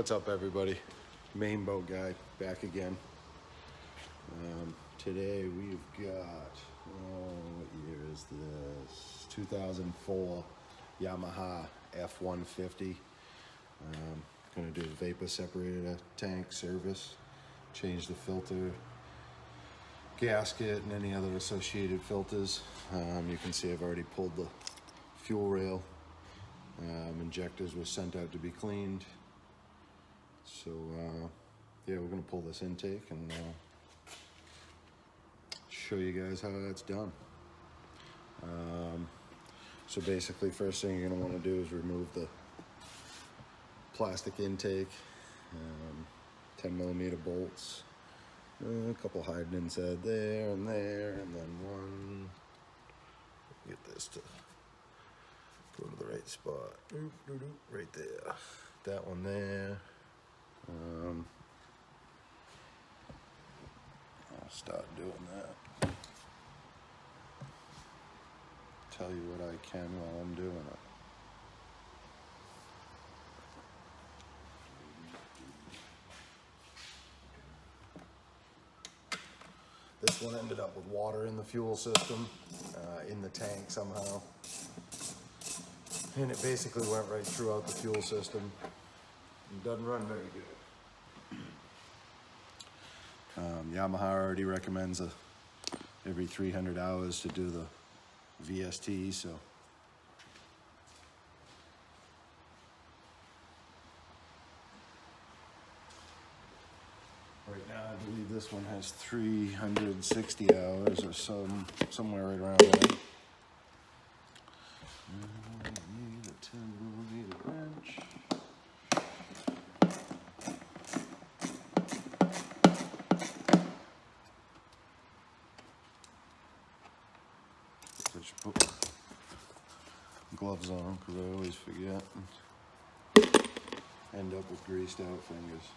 What's up, everybody? Main boat guy back again. Today we've got, what year is this? 2004 Yamaha F150. Gonna do the vapor separator tank service, change the filter, gasket, and any other associated filters. You can see I've already pulled the fuel rail. Injectors were sent out to be cleaned. So yeah, we're gonna pull this intake and show you guys how that's done. So basically, first thing you're gonna want to do is remove the plastic intake, 10mm bolts, a couple hiding inside there, and then one. Get this to go to the right spot. Right there. That one there. I'll start doing that. Tell you what I can while I'm doing it. This one ended up with water in the fuel system, in the tank somehow. And it basically went right throughout the fuel system. It doesn't run very good. Yamaha already recommends every 300 hours to do the VST, so right now I believe this one has 360 hours or somewhere right around there. Need a 10mm wrench. I should put gloves on because I always forget and end up with greased out fingers.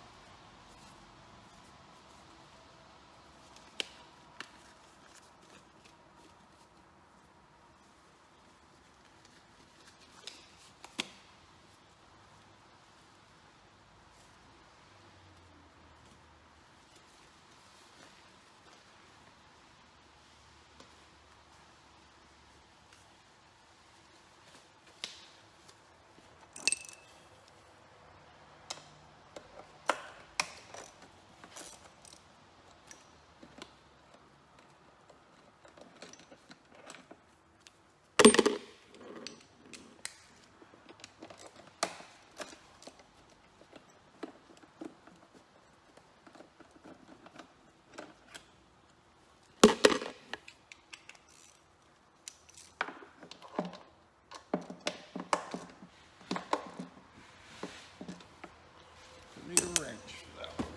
Need a wrench for that one.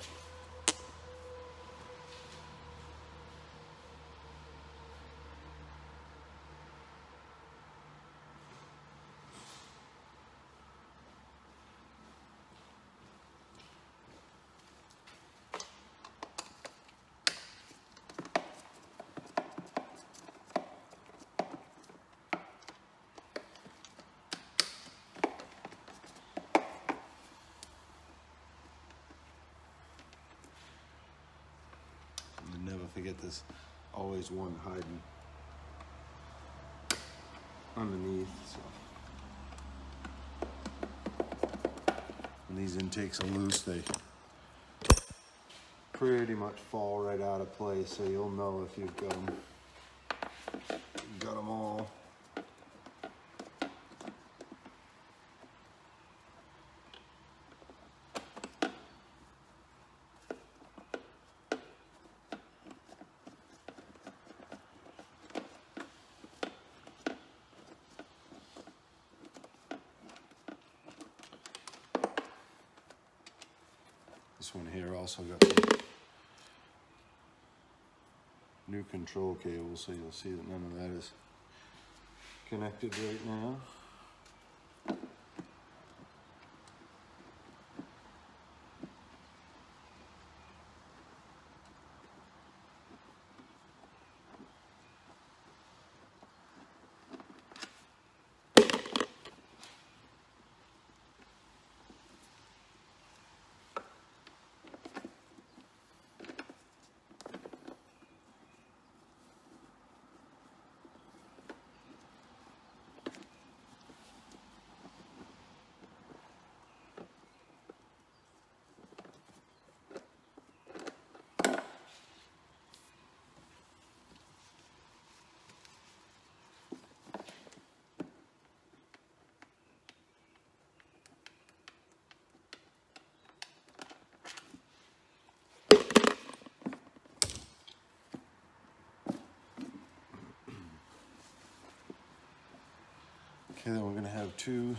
Never forget this, always one hiding underneath. So when these intakes are loose, they pretty much fall right out of place, so you'll know if you've got them all. This one here also got some new control cables, so you'll see that none of that is connected right now. Okay, then we're gonna have 2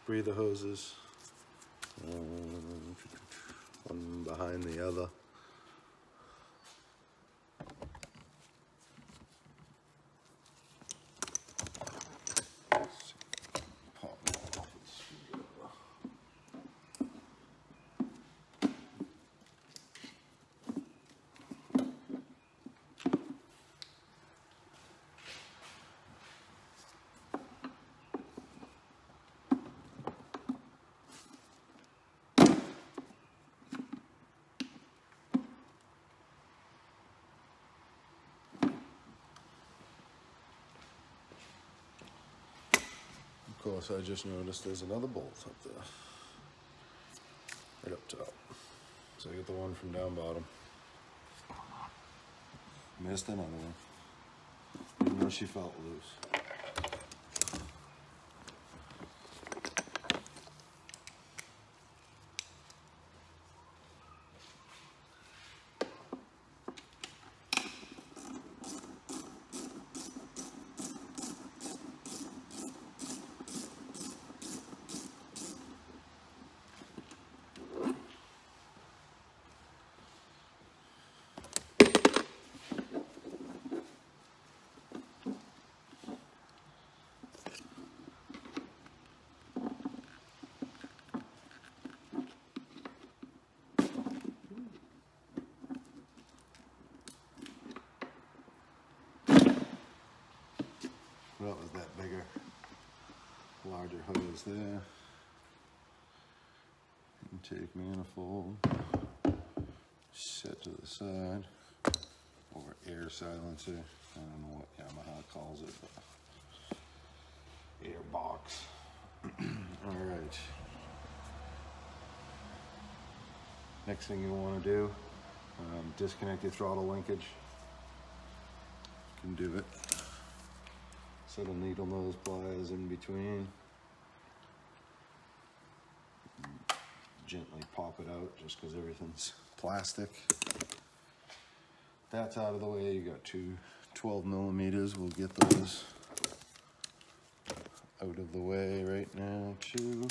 breather hoses, one behind the other. Pop it off with a screwdriver. Of course, I just noticed there's another bolt up there, right up top. So I get the one from down bottom. Missed another one, even though she felt loose. Well, it was that bigger, larger hose there. Intake manifold, set to the side, or air silencer. I don't know what Yamaha calls it, but air box. All right. Next thing you want to do, disconnect your throttle linkage. You can do it. Set a needle nose pliers in between. Gently pop it out just because everything's plastic. That's out of the way. You got 2 12 millimeters. We'll get those out of the way right now too.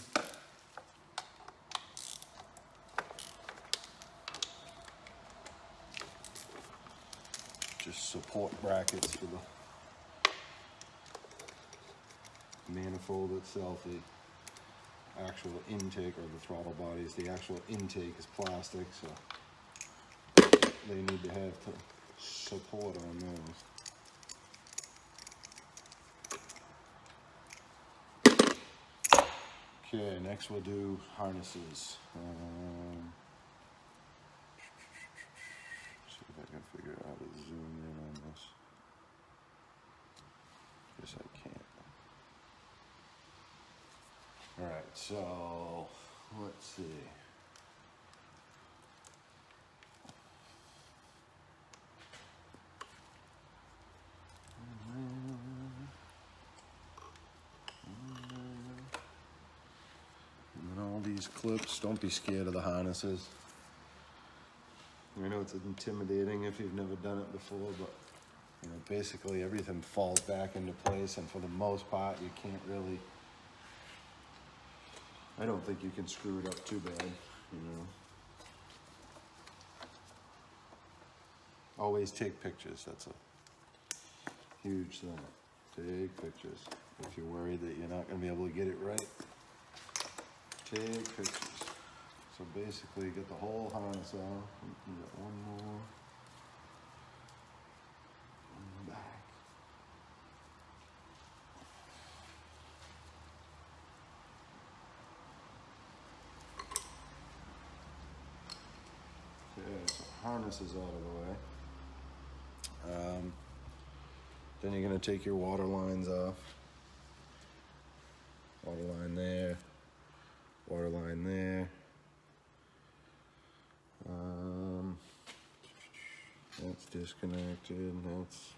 Just support brackets for the manifold itself. The actual intake, or the throttle bodies, the actual intake is plastic, so they need to have support on those. Okay, next we'll do harnesses. See if I can figure out how to zoom in on this. Guess I can't. All right, so let's see. And then all these clips, don't be scared of the harnesses. I know it's intimidating if you've never done it before, but you know, basically everything falls back into place, and for the most part, you can't really, I don't think you can screw it up too bad, you know. Always take pictures, that's a huge thing. Take pictures. If you're worried that you're not gonna be able to get it right, take pictures. So basically you get the whole harness off. You got one more. And back. Okay, so harness is out of the way. Then you're going to take your water lines off. Water line there. Water line there. That's disconnected. That's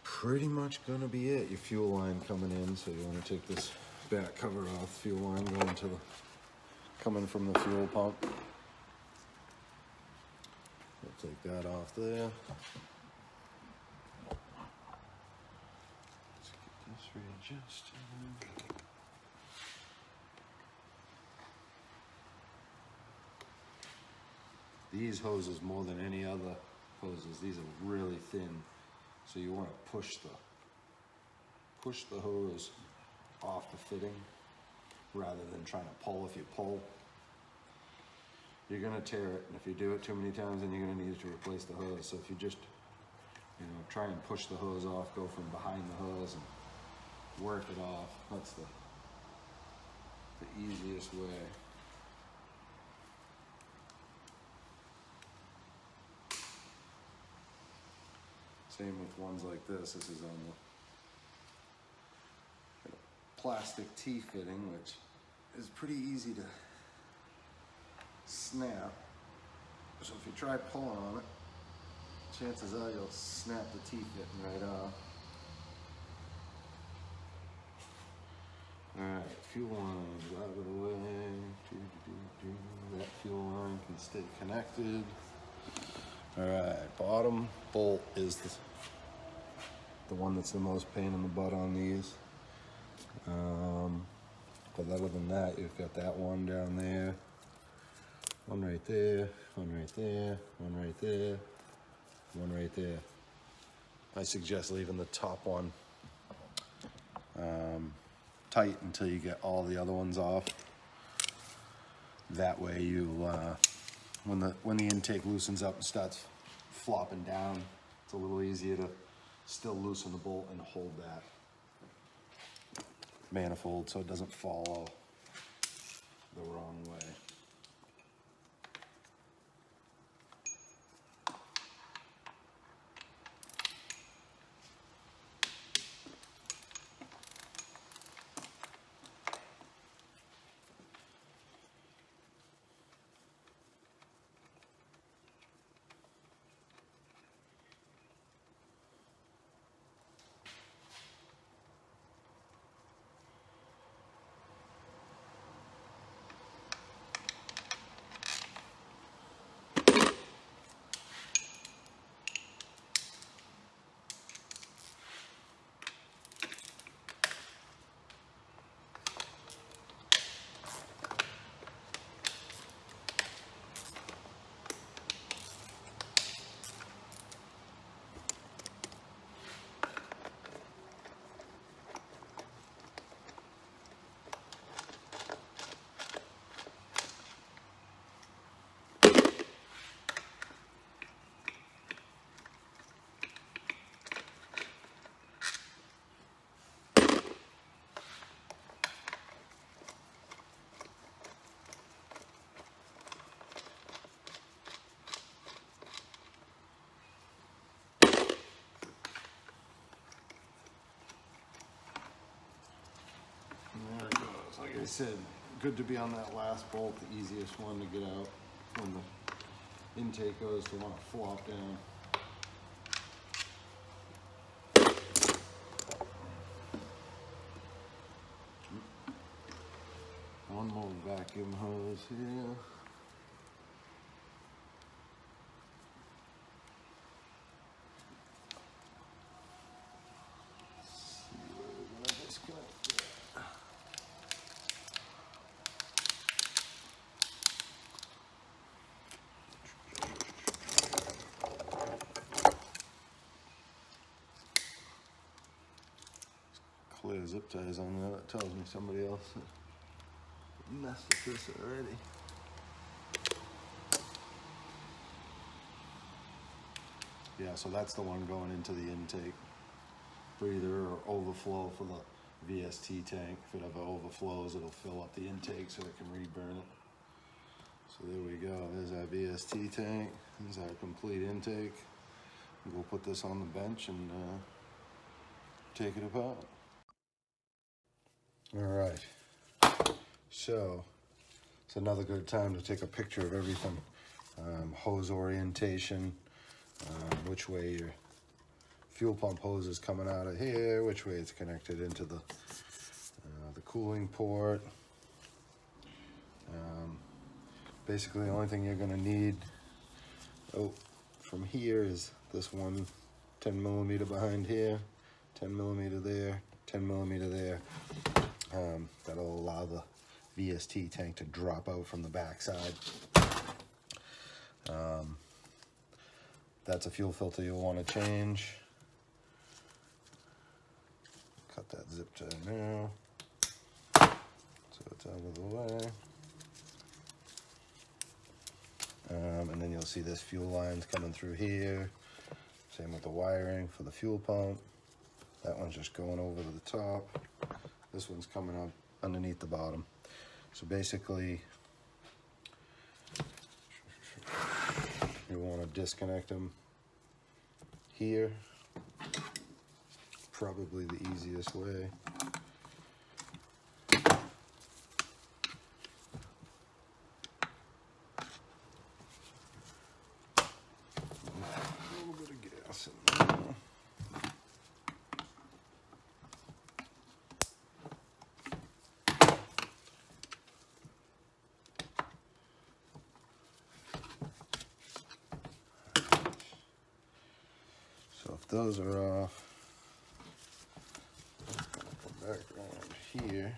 pretty much going to be it. Your fuel line coming in, so you want to take this back cover off. Fuel line going to the, coming from the fuel pump. We'll take that off there. These hoses, more than any other hoses, these are really thin, so you want to push the hose off the fitting rather than trying to pull. If you pull, you're going to tear it, and if you do it too many times, then you're going to need to replace the hose. So if you just, you know, try and push the hose off, go from behind the hose and work it off, that's the easiest way. Same with ones like this. This is on the plastic T-fitting, which is pretty easy to snap. So if you try pulling on it, chances are you'll snap the T-fitting right off. Alright, fuel lines out of the way. That fuel line can stay connected. Alright, bottom bolt is the one that's the most pain in the butt on these. But other than that, you've got that one down there, one right there, one right there, one right there, one right there. I suggest leaving the top one tight until you get all the other ones off. That way you, when the intake loosens up and starts flopping down, it's a little easier to still loosen the bolt and hold that manifold so it doesn't follow the wrong way. Like I said, good to be on that last bolt, the easiest one to get out when the intake goes to want to flop down. One more vacuum hose here. Clear zip ties on there. That tells me somebody else messed with this already. Yeah, so that's the one going into the intake. Breather or overflow for the VST tank. If it ever overflows, it'll fill up the intake so it can reburn it. So there we go. There's our VST tank. There's our complete intake. We'll put this on the bench and take it apart. All right, so it's another good time to take a picture of everything. Hose orientation, which way your fuel pump hose is coming out of here, which way it's connected into the cooling port. Basically, the only thing you're gonna need from here is this one 10 millimeter behind here, 10 millimeter there, 10 millimeter there. That'll allow the VST tank to drop out from the back side. That's a fuel filter you'll want to change. Cut that zip tie now, so it's out of the way. And then you'll see this fuel lines coming through here. Same with the wiring for the fuel pump. That one's just going over to the top. This one's coming up underneath the bottom. So basically, you want to disconnect them here. Probably the easiest way. A little bit of gas in there. So if those are off, come back around here.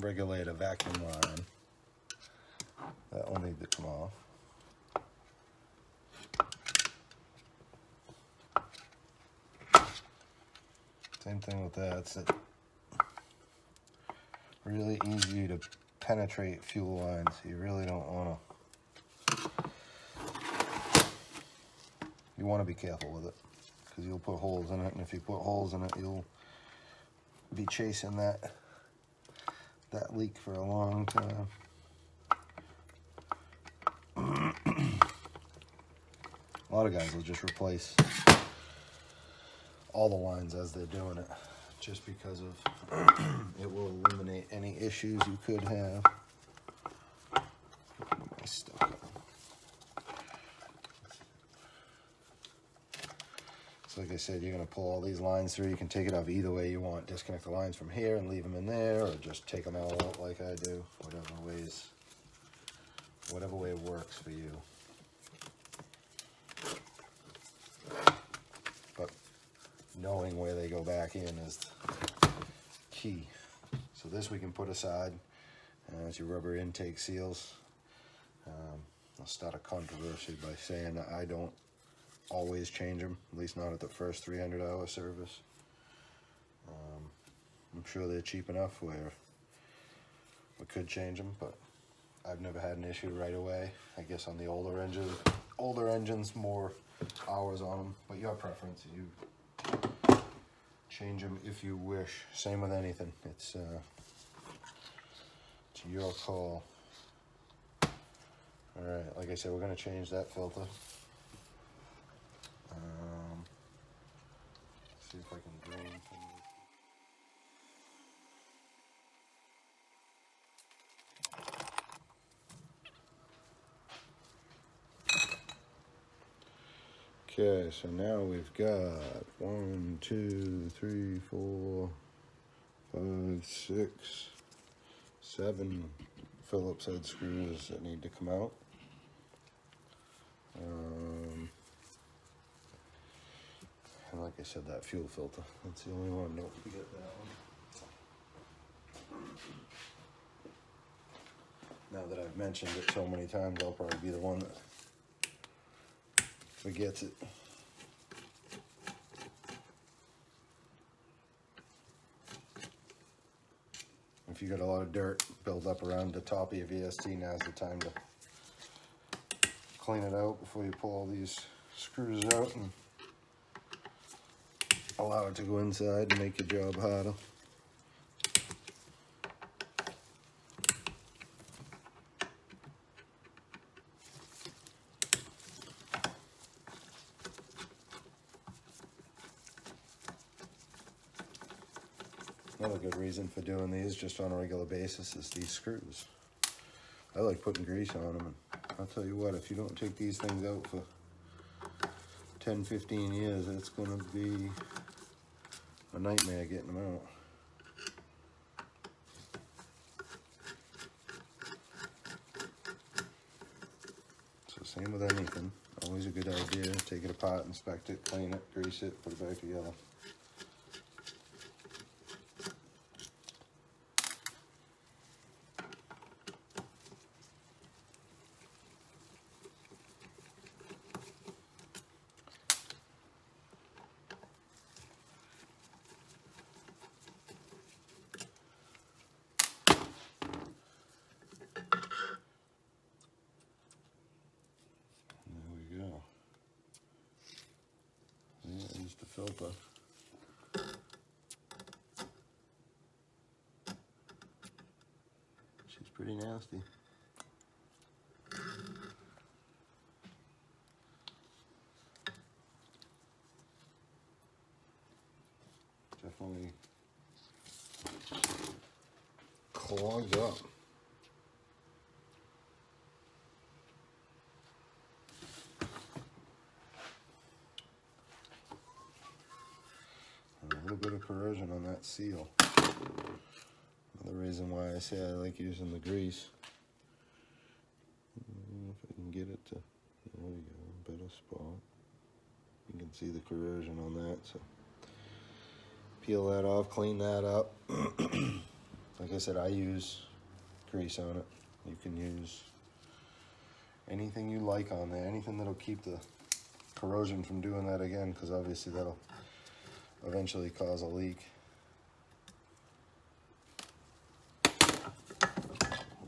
Regulator vacuum line, that will need to come off. Same thing with that. It's really easy to penetrate fuel lines. You really don't want to. You want to be careful with it because you'll put holes in it, and if you put holes in it, you'll be chasing that leak for a long time. A lot of guys will just replace all the lines as they're doing it, just because of it will eliminate any issues you could have. So like I said, you're going to pull all these lines through. You can take it off either way you want. Disconnect the lines from here and leave them in there, or just take them all out like I do. Whatever way works for you. But knowing where they go back in is key. So this we can put aside as your rubber intake seals. I'll start a controversy by saying that I don't always change them, at least not at the first 300-hour service. I'm sure they're cheap enough where we could change them, but I've never had an issue right away. I guess on the older engines, more hours on them, but your preference. You change them if you wish. Same with anything. It's your call. All right, like I said, we're going to change that filter. See if I can drain from it. Okay, so now we've got 1, 2, 3, 4, 5, 6, 7 Phillips head screws that need to come out. And like I said, that fuel filter, that's the only one. Don't forget that one. Now that I've mentioned it so many times, I'll probably be the one that forgets it. If you got a lot of dirt built up around the top of your VST, now's the time to clean it out before you pull all these screws out and allow it to go inside and make your job harder. Another good reason for doing these just on a regular basis is these screws. I like putting grease on them, and I'll tell you what, if you don't take these things out for 10-15 years, it's going to be a nightmare getting them out. So same with anything, always a good idea, take it apart, inspect it, clean it, grease it, put it back together. Filter. She's pretty nasty. Definitely clogged up. A little bit of corrosion on that seal. Another reason why I say I like using the grease. If I can get it to, there we go, better spot. You can see the corrosion on that, so peel that off, clean that up. Like I said, I use grease on it. You can use anything you like on there, anything that'll keep the corrosion from doing that again, because obviously that'll eventually cause a leak.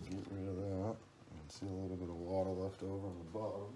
Get rid of that. You can see a little bit of water left over on the bottom.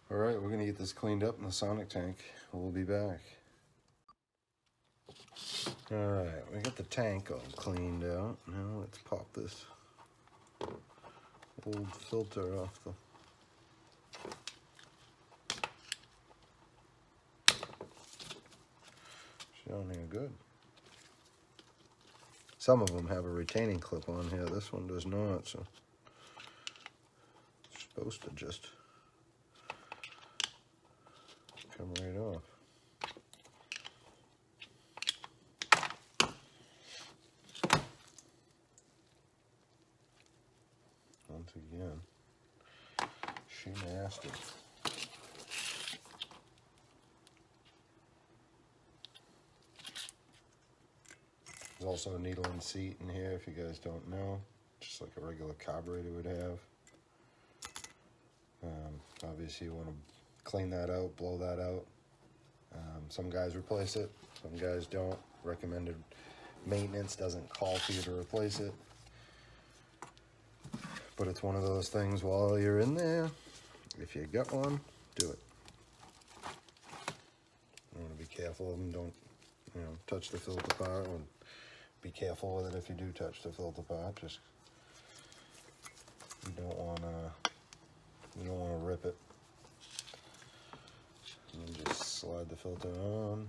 All right, we're gonna get this cleaned up in the sonic tank. We'll be back. All right, we got the tank all cleaned out. Now let's pop this old filter off the showing here good. Some of them have a retaining clip on here. This one does not, so it's supposed to just come right off. Once again, she nasty. There's also a needle and seat in here if you guys don't know, just like a regular carburetor would have. Obviously you want to clean that out, blow that out. Some guys replace it, some guys don't. Recommended maintenance doesn't call for you to replace it. But it's one of those things while you're in there, if you got one, do it. You want to be careful of them, don't, you know, touch the filter part, and be careful with it if you do touch the filter part. Just, you don't want to rip it. And just slide the filter on.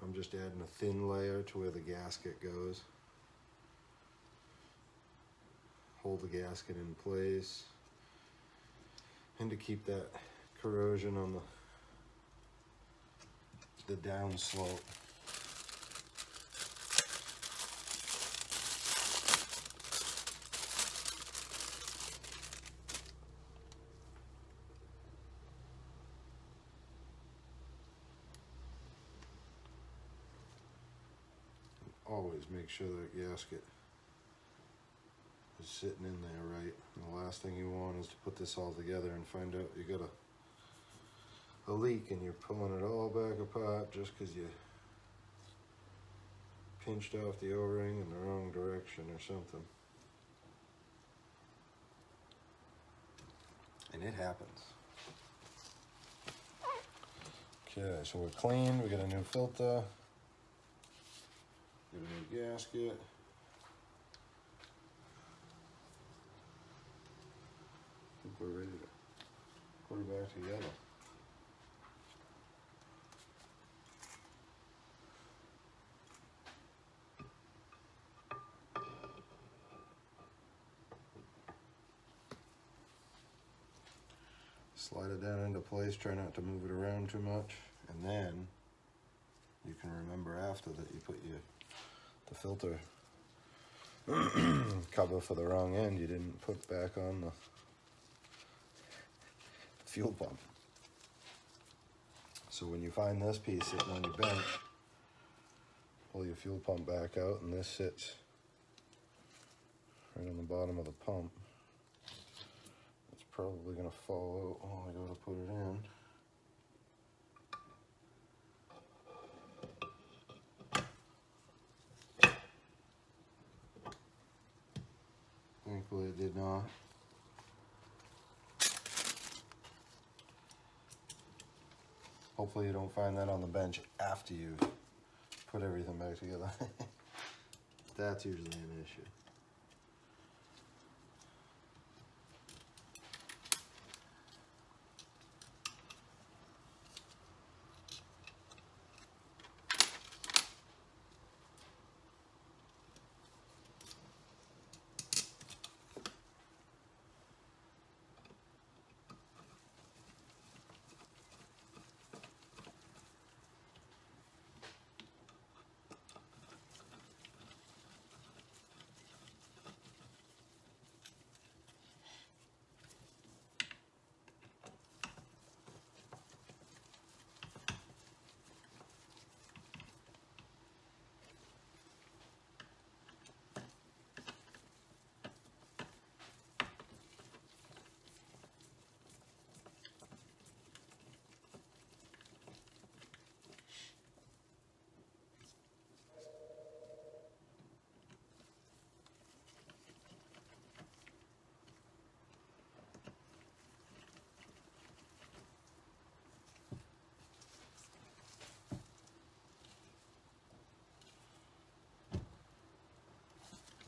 I'm just adding a thin layer to where the gasket goes. Hold the gasket in place. And to keep that corrosion on the down slope. always make sure that gasket is sitting in there right. And the last thing you want is to put this all together and find out you got a leak and you're pulling it all back apart just because you pinched off the O-ring in the wrong direction or something. And it happens. Okay, so we're clean, we got a new filter, got a new gasket. I think we're ready to put it back together. Slide it down into place, try not to move it around too much, and then you can remember after that you put the filter cover for the wrong end you didn't put back on the fuel pump. So when you find this piece sitting on your bench, pull your fuel pump back out, and this sits right on the bottom of the pump. Probably gonna fall out while I go to put it in. Thankfully it did not. Hopefully you don't find that on the bench after you put everything back together. That's usually an issue.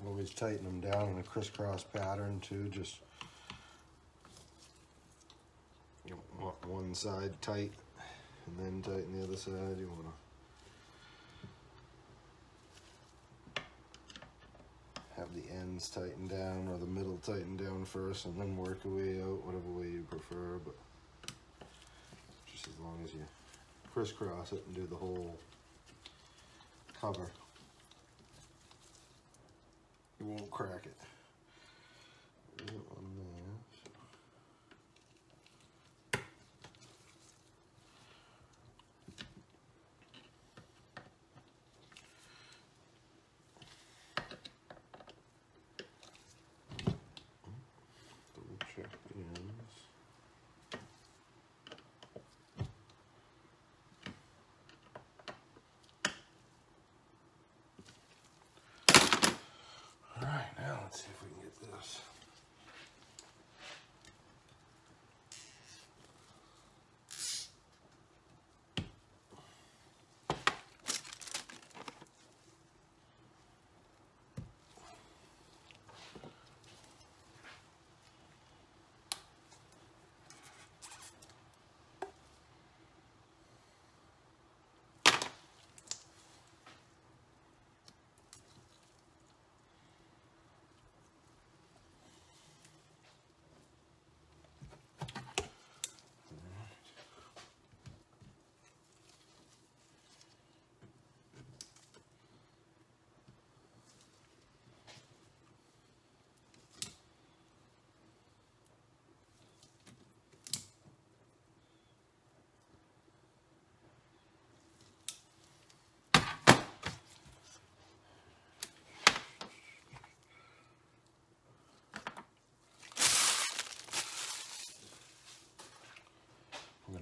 Always tighten them down in a crisscross pattern too. Just you want one side tight and then tighten the other side. You want to have the ends tightened down or the middle tightened down first and then work your way out, whatever way you prefer, but just as long as you crisscross it and do the whole cover, you won't crack it. One there. Double check the ends. All right, now let's see if we can get this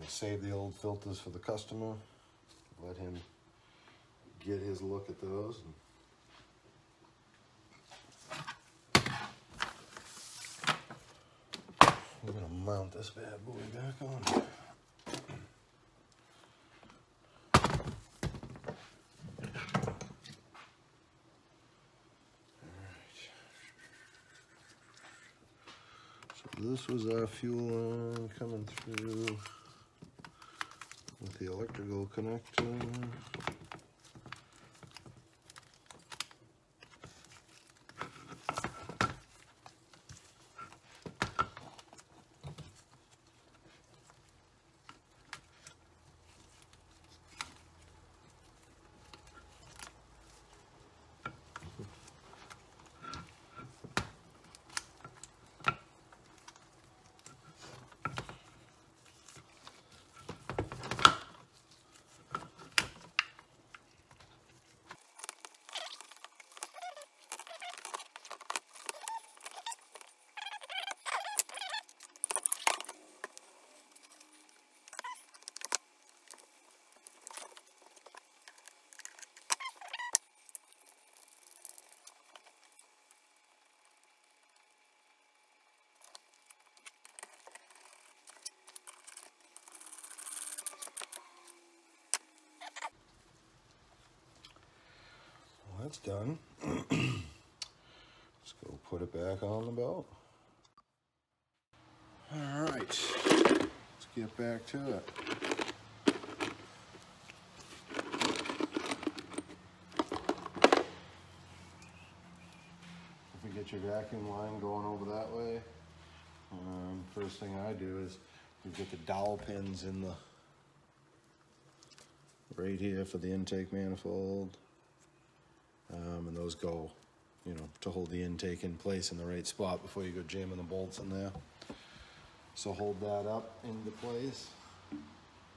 save the old filters for the customer, let him get his look at those. We're gonna mount this bad boy back on. This was our fuel line coming through with the electrical connector. That's done. Let's go put it back on the belt. All right, let's get back to it. If we get your vacuum line going over that way, first thing I do is we get the dowel pins in the right here for the intake manifold. And those go, you know, to hold the intake in place in the right spot before you go jamming the bolts in there. So hold that up into place.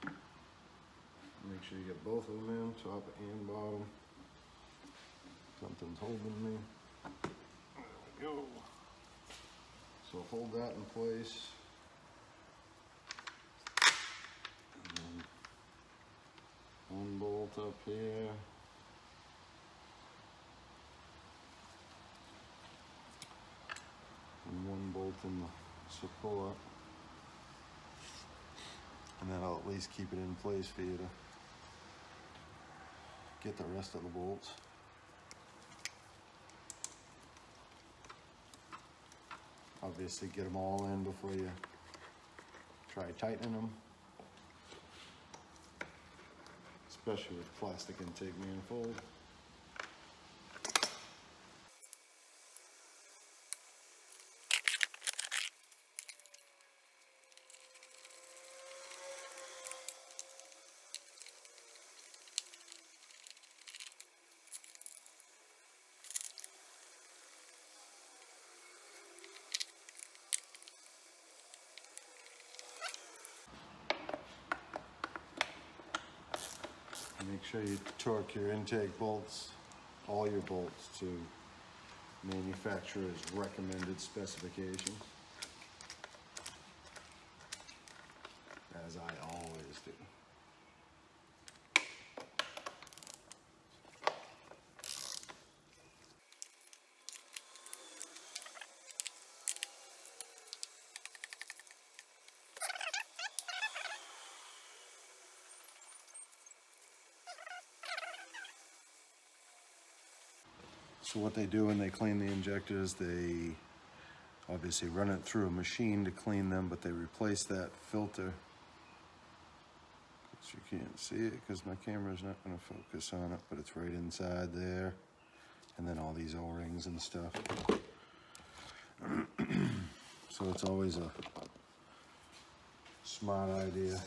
Make sure you get both of them in, top and bottom. Something's holding me. There we go. So hold that in place. And then one bolt up here. And one bolt in the support, and that'll at least keep it in place for you to get the rest of the bolts. Obviously get them all in before you try tightening them, especially with plastic intake manifold. Make sure you torque your intake bolts, all your bolts, to manufacturer's recommended specifications, as I always do. So what they do when they clean the injectors, they obviously run it through a machine to clean them, but they replace that filter. You can't see it because my camera's not going to focus on it, but it's right inside there. And then all these O-rings and stuff. So it's always a smart idea